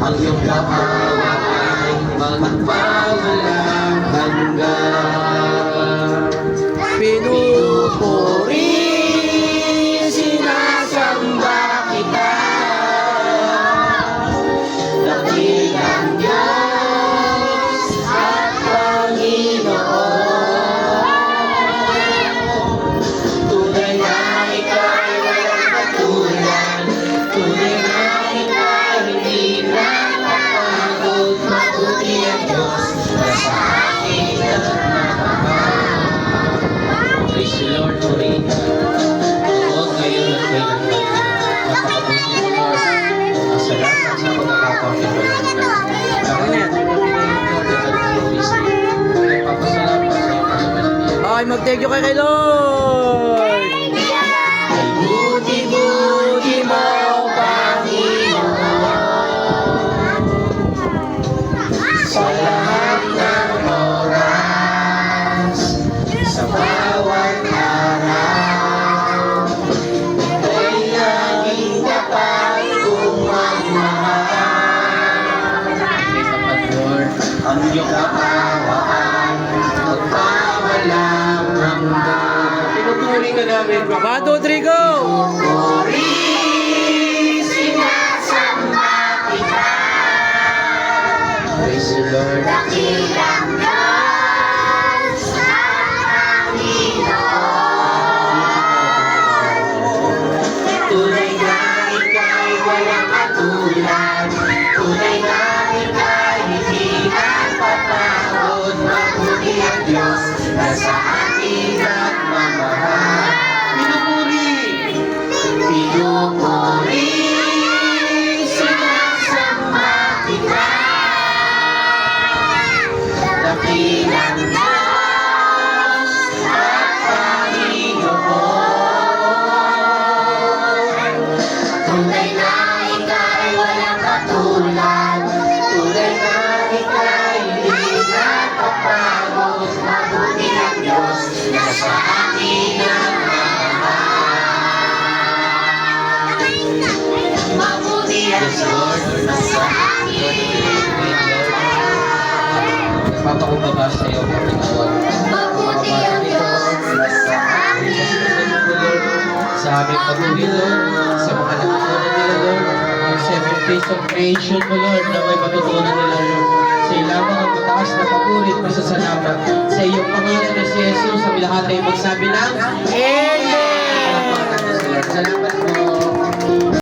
ang iyong kapawaan magpawalang hanggan. Pinupuri, sinasamba kita, dakilang Diyos at Panginoon. Tunay na ika'y walang katulad, tunay na ika'y hindi nakapagod. Mabuti ang Diyos na sa akin nagmamahal. Praise the Lord, Purihin. Huwag ngayon at kailanman. Napakabuti mo, Lord. Masalamat sa pagkakataon ng walang Okay, mag-thank you kay Lord. Ay buti-buti mo, Panginoon, sa lahat ng oras, sa bawat araw, ika'y laging dapat kong magmahal. Ang iyong kapawaan magpawalang hanggan. Pinupuri ka namin, 1, 2, 3, go! Pinupuri, sinasamba kita. Praise the Lord. Dakilang Diyos at Panginoon. Tunay na ika'y walang katulad, tunay na ika'y hindi napapagod. Mabuti ang Diyos na sa atin nagmamahal. Pinupuri, sinasamba kita, dakilang Diyos at Panginoon. Tunay na ika'y walang katulad, tunay na ika'y hindi napapagod. Mabuti ang Diyos na sa atin nagmamahal. Mabuti ang Diyos na sa atin. Papakumbaba sa iyo, Panginoon. Mabuti ang Diyos na sa atin. Sa aming pag-uwi, Lord, sa mga natutunan nila, Lord, ang 7 days of creation mo, Lord, na may matutunan nila, Lord. Sa ilamang ang mataas na pagulit, masasalamat. Sa iyong pangalan na si Jesus, ang lahat ay magsabi ng Amen!